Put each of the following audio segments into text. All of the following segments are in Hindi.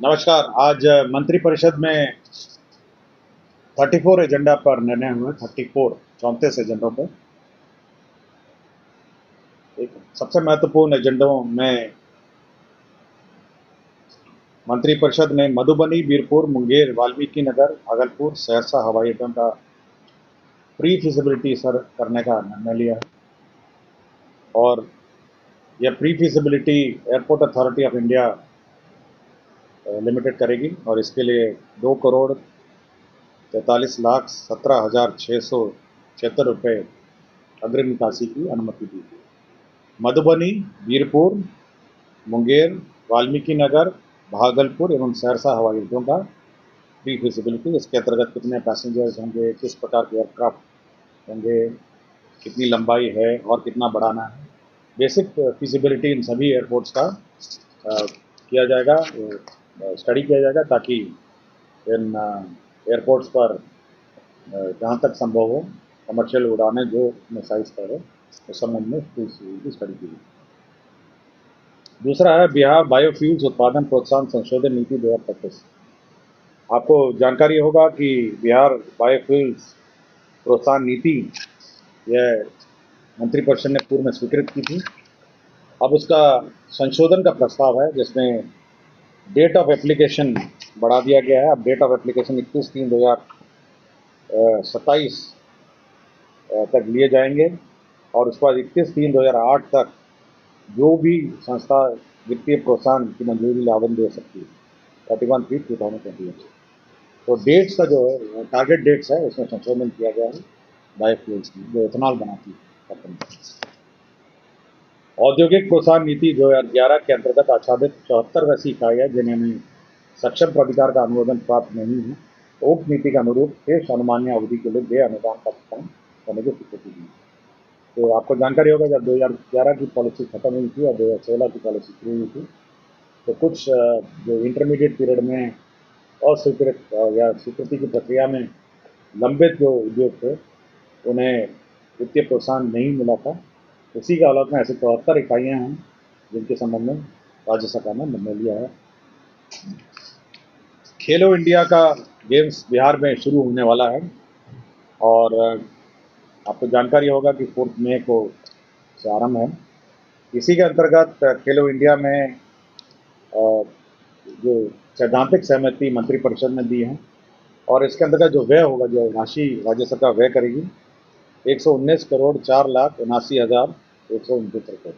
नमस्कार। आज मंत्रिपरिषद में 34 एजेंडा पर निर्णय हुए। 34 एजेंडों पर एक सबसे महत्वपूर्ण एजेंडों में मंत्रिपरिषद ने मधुबनी, बीरपुर, मुंगेर, वाल्मीकि नगर, भागलपुर, सहरसा हवाई अड्डों का प्री फिजिबिलिटी सर करने का निर्णय लिया है। और यह pre feasibility airport authority of India limited करेगी और इसके लिए 2,43,17,676 रुपये अग्रिम निकासी की अनुमति दी गई। मधुबनी, बीरपुर, मुंगेर, वाल्मीकि नगर, भागलपुर एवं सहरसा हवाई अड्डों का प्री फिजिबिलिटी, इसके अंतर्गत कितने पैसेंजर्स होंगे, किस प्रकार के एयरक्राफ्ट होंगे, कितनी लंबाई है और कितना बढ़ाना है, बेसिक फिजिबिलिटी इन सभी एयरपोर्ट्स का किया जाएगा, स्टडी किया जाएगा, ताकि इन एयरपोर्ट्स पर जहाँ तक संभव हो कमर्शियल उड़ानें जो अपने साइज पर है उस संबंध में स्टडी की जाए। दूसरा है बिहार बायोफ्यूल्स उत्पादन प्रोत्साहन संशोधन नीति 2025। आपको जानकारी होगा कि बिहार बायोफ्यूल्स प्रोत्साहन नीति यह मंत्रिपरिषद ने पूर्व में स्वीकृत की थी। अब उसका संशोधन का प्रस्ताव है, जिसमें डेट ऑफ एप्लीकेशन बढ़ा दिया गया है। अब डेट ऑफ एप्लीकेशन 21/3/2027 तक लिए जाएंगे और उसके बाद 21/3/2008 तक जो भी संस्था वित्तीय प्रोत्साहन की मंजूरी आवेदन दे सकती है, 31/3/2028। तो डेट्स का जो है टारगेट डेट्स है उसमें संशोधन किया गया है बायोफ्यूल्स की, जो इथेनॉल बनाती है कंपनी। औद्योगिक प्रोत्साहन नीति 2011 के अंतर्गत आच्छादित 74 वैसी इकाइयाँ जिन्हें सक्षम प्राधिकार का अनुमोदन प्राप्त नहीं है, तो उक्त नीति के अनुरूप शेष अनुमान्य अवधि के लिए व्यय अनुदान का भुगतान करने की स्वीकृति दी। तो आपको जानकारी होगा, जब 2011 की पॉलिसी खत्म हुई थी और 2016 की पॉलिसी शुरू हुई थी, तो कुछ जो इंटरमीडिएट पीरियड में अस्वीकृत या स्वीकृति की प्रक्रिया में लंबित जो उद्योग थे उन्हें वित्तीय प्रोत्साहन नहीं मिला था। इसी के हालत में ऐसे 74 इकाइयाँ हैं जिनके संबंध में राज्य सरकार ने निर्णय लिया है। खेलो इंडिया का गेम्स बिहार में शुरू होने वाला है और आपको जानकारी होगा कि 4 मई को से आरंभ है। इसी के अंतर्गत खेलो इंडिया में जो सैद्धांतिक सहमति मंत्रिपरिषद ने दी है और इसके अंतर्गत जो व्यय होगा, जो राशि राज्य सरकार व्यय करेगी, 119,04,81,129 रुपये,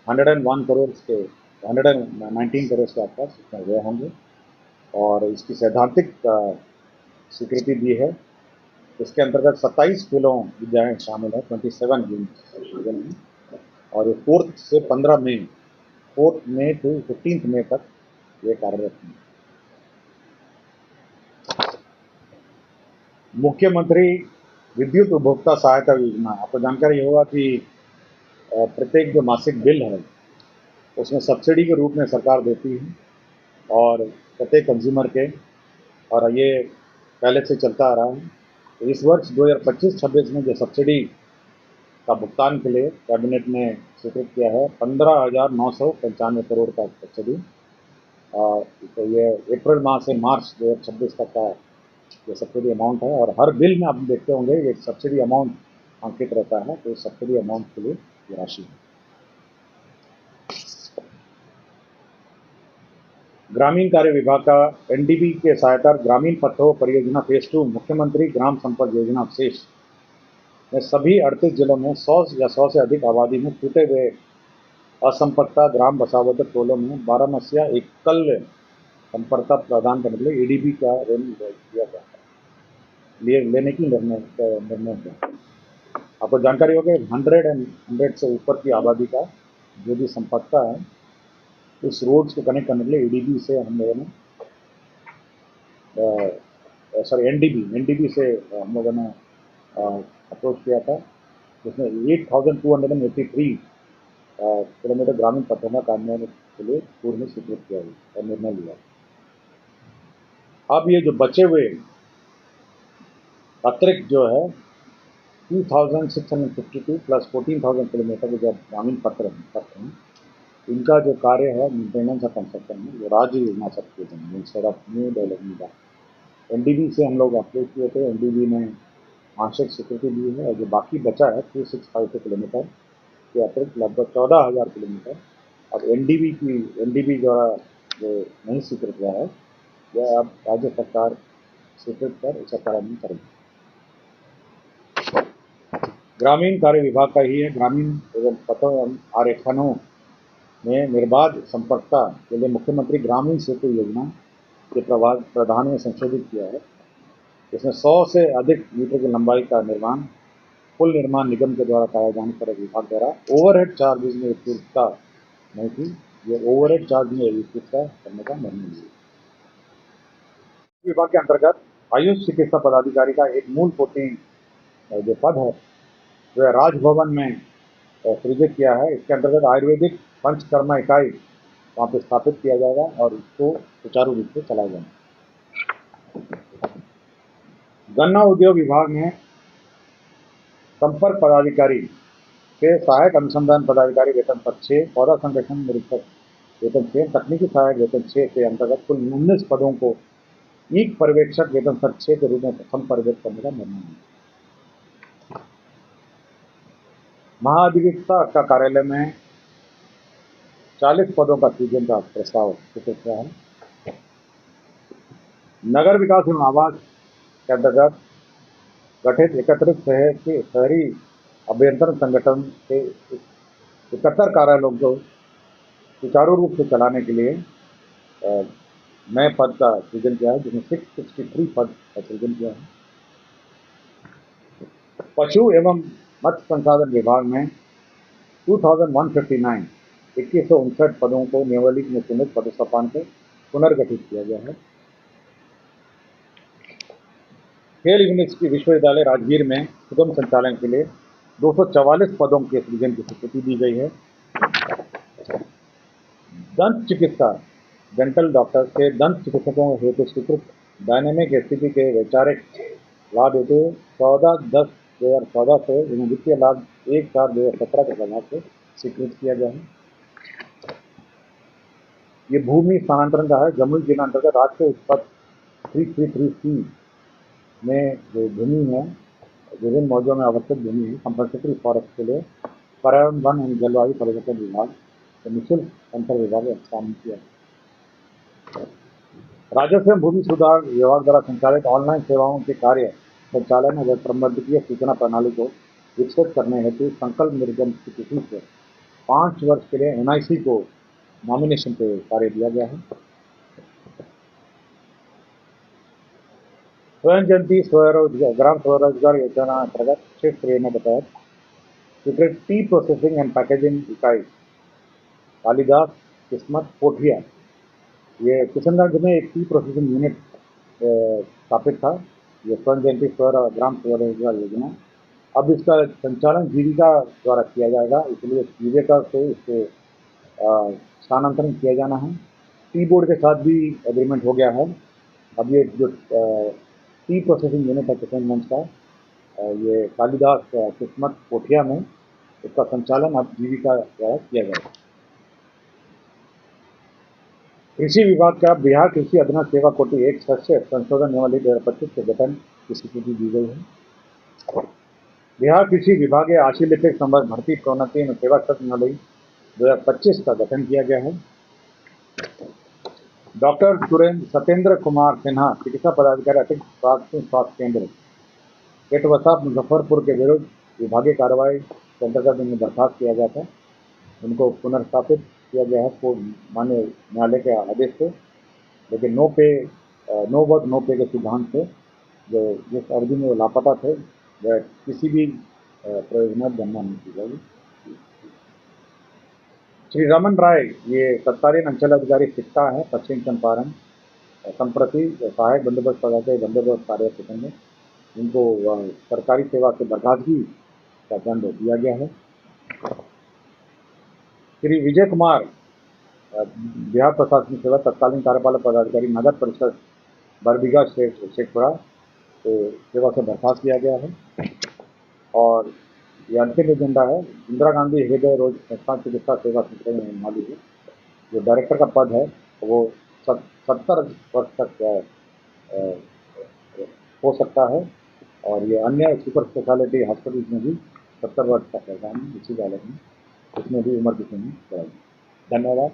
101 करोड़ के 119 करोड़ के आसपास इसमें व्यय होंगे और इसकी सैद्धांतिक स्वीकृति दी है। इसके अंतर्गत 27 खेलों विद्याएँ शामिल है, 27 गेम्स, और ये 4 से 15 मई 4 मई टू 15 मई तक ये कार्यरत है। मुख्यमंत्री विद्युत उपभोक्ता सहायता योजना, आपको जानकारी होगा कि प्रत्येक जो मासिक बिल है उसमें सब्सिडी के रूप में सरकार देती है और प्रत्येक कंज्यूमर के, और ये पहले से चलता आ रहा है। तो इस वर्ष 2025-26 में जो सब्सिडी का भुगतान के लिए कैबिनेट ने स्वीकृत किया है 15,995 करोड़ का सब्सिडी। तो ये अप्रैल माह से मार्च 2026 तक का ये सब्सिडी अमाउंट है और हर बिल में आप देखते होंगे ये सब्सिडी अमाउंट अंकित रहता है। तो इस सब्सिडी अमाउंट के लिए ये राशि है। ग्रामीण कार्य विभाग का एनडीबी के सहायता ग्रामीण पथों परियोजना फेज 2 मुख्यमंत्री ग्राम संपर्क योजना अवशेष में सभी 38 जिलों में 100 या 100 से अधिक आबादी में टूटे हुए असंपर्कता ग्राम बसावट टोलों में 12 मसीहा एकल संपर्कता प्रदान करने के लिए एडीबी का ऋण दिया गया लेने की निर्णय किया। आपको जानकारी होगी 100 से ऊपर की आबादी का जो भी संपर्कता है इस रोड्स को कनेक्ट करने के लिए एडीबी से हम लोगों ने एनडीबी से हम लोगों ने अप्रोच किया था, जिसमें 8,283 किलोमीटर ग्रामीण पथों का कार्यान्वयन के लिए पूर्व में स्वीकृत किया और निर्णय लिया। अब ये जो बचे हुए अतिरिक्त जो है 2,652 प्लस 14,000 किलोमीटर के जो ग्रामीण पथ हैं इनका जो कार्य है मेंटेनेंस और कंस्ट्रक्शन में वो राज्य योजना सबके थे instead of new development bank. NDB से हम लोग अप्लाई किए थे, एनडीबी ने आंशिक स्वीकृति दी है और जो बाकी बचा है 365 किलोमीटर के अतिरिक्त लगभग 14,000 किलोमीटर अब एनडीबी द्वारा जो नहीं स्वीकृत हुआ है वह अब राज्य सरकार स्वीकृत कर इसका कार्यान्वयन करेगी। ग्रामीण कार्य विभाग का ही है। ग्रामीण एवं पथों एवं आरेखनों में निर्बाध संपर्कता के लिए मुख्यमंत्री ग्रामीण सेतु योजना के प्रावधान में संशोधित किया है। इसमें 100 से अधिक मीटर की लंबाई का निर्माण पुल निर्माण निगम के द्वारा कराए जाने पर विभाग द्वारा ओवरहेड चार्जेज में एकरूपता नहीं थी। ये ओवरहेड चार्ज में एकरूपता करने का निर्णय लिया। विभाग के अंतर्गत आयुष चिकित्सा पदाधिकारी का एक मूल पोस्टिंग जो पद है वह राजभवन में सृजित किया है। इसके अंतर्गत आयुर्वेदिक पंचकर्मा इकाई वहाँ पे स्थापित किया जाएगा और इसको सुचारू रूप से चलाया जाएगा। गन्ना उद्योग विभाग में संपर्क पदाधिकारी के सहायक अनुसंधान पदाधिकारी वेतन पद 6, पौधा संरक्षण निरीक्षक वेतन 6, तकनीकी सहायक वेतन 6 के अंतर्गत कुल 19 पदों को ईक पर्यवेक्षक वेतन पद 6 के रूप में प्रथम पर्यवेक्षक करने का निर्णय है। महाधिवक्ता का कार्यालय में 40 पदों का सृजन का प्रस्ताव स्वीकृत हुआ है। नगर विकास एवं आवास के अंतर्गत गठित एकत्रित शहरी अभियंत्रण संगठन के 71 कार्यालयों को सुचारू रूप से चलाने के लिए नए पद का सृजन किया है, जिसमें 663 पद का सृजन किया है। पशु एवं मत्स्य संसाधन विभाग में 2159 2159 पदों को न्यायालय में चुनित पदस्थापन को पुनर्गठित किया गया है। खेल यूनिवर्सिटी विश्वविद्यालय राजगीर में सुगम संचालन के लिए 244 पदों के सृजन की स्वीकृति दी गई है। दंत चिकित्सा डेंटल डॉक्टर के दंत चिकित्सकों हेतु स्वीकृत डायनेमिक स्थिति के वैचारिक लाभ हेतु 14/10/2014 से एवं वित्तीय लाभ 1/4/2017 के प्रभाव से स्वीकृत किया गया है। ये भूमि स्थानांतरण का है। जमुई जिला अंतर्गत राष्ट्रीय उच्च पथ 333C में जो भूमि है विभिन्न मौजों में अवस्थित भूमि है कंपल्सरी फॉरेस्ट के लिए पर्यावरण वन एवं जलवायु परिवर्तन विभाग निःशुल्क अंतर विभाग स्थान किया। राजस्व एवं भूमि सुधार विभाग द्वारा संचालित ऑनलाइन सेवाओं के कार्य संचालन और प्रबंधकीय सूचना प्रणाली को विकसित करने हेतु संकल्प निर्गम की तिथि से 5 वर्ष के लिए NIC को नॉमिनेशन पे कार्य दिया गया है। स्वयं जयंती ग्राम स्वरोजगार योजना अंतर्गत क्षेत्र ने बताया स्वीकृत टी प्रोसेसिंग एंड पैकेजिंग इकाई कालिदास किस्मत पोठिया, ये किशनगंज में एक टी प्रोसेसिंग यूनिट स्थापित था। ये स्वयं जयंती ग्राम स्वरोजगार योजना अब इसका संचालन जीविका द्वारा किया जाएगा, इसलिए जीविका से इसको स्थानांतरण किया जाना है। टी बोर्ड के साथ भी एग्रीमेंट हो गया है। अब ये जो टी प्रोसेसिंग यूनिट है किशनगंज का ये कालिदास किस्मत पोठिया में इसका संचालन अब जीविका द्वारा किया जाएगा। कृषि विभाग का बिहार कृषि अधीन सेवा कोटि 1 सदस्य संशोधन नियमावली 2025 के गठन की स्वीकृति दी गई है। बिहार कृषि विभाग आशीलिपिक संवर्ग भर्ती प्रोन्नति एवं सेवा शर्त नियमावली 2025 का गठन किया गया है। डॉक्टर सत्येंद्र कुमार सिन्हा चिकित्सा पदाधिकारी अतिरिक्त स्वास्थ्य केंद्र केटवसा मुजफ्फरपुर के विरुद्ध विभागीय कार्रवाई के अंतर्गत उन्हें बर्खास्त किया गया था। उनको पुनर्स्थापित किया गया है माननीय न्यायालय के आदेश से, लेकिन नो वर्क नो पे के सिद्धांत से जो जिस अवधि में वो लापता थे वह किसी भी प्रयोजन गणना नहीं की जाएगी। श्री रमन राय ये तत्कालीन अंचल अधिकारी शिक्षा है पश्चिम चंपारण, संप्रति सहायक बंदोबस्त पदाधिकारी बंदोबस्त कार्य करेंगे। उनको सरकारी सेवा से बर्खास्तगी का दंड दिया गया है। श्री विजय कुमार बिहार प्रशासनिक सेवा तत्कालीन कार्यपालक पदाधिकारी नगर परिषद बरबीघा शेखपुरा तो सेवा से बर्खास्त किया गया है। और ये अंतिम एजेंडा है। इंदिरा गांधी हृदय रोग संस्थान चिकित्सा सेवा संगठन में माली है। जो डायरेक्टर का पद है वो 70 वर्ष तक अ, हो सकता है, और ये अन्य सुपर स्पेशलिटी हॉस्पिटल्स में भी 70 वर्ष का प्रावधान है, इसी वाले में उसमें भी उम्र की सीमा बढ़ाई। धन्यवाद।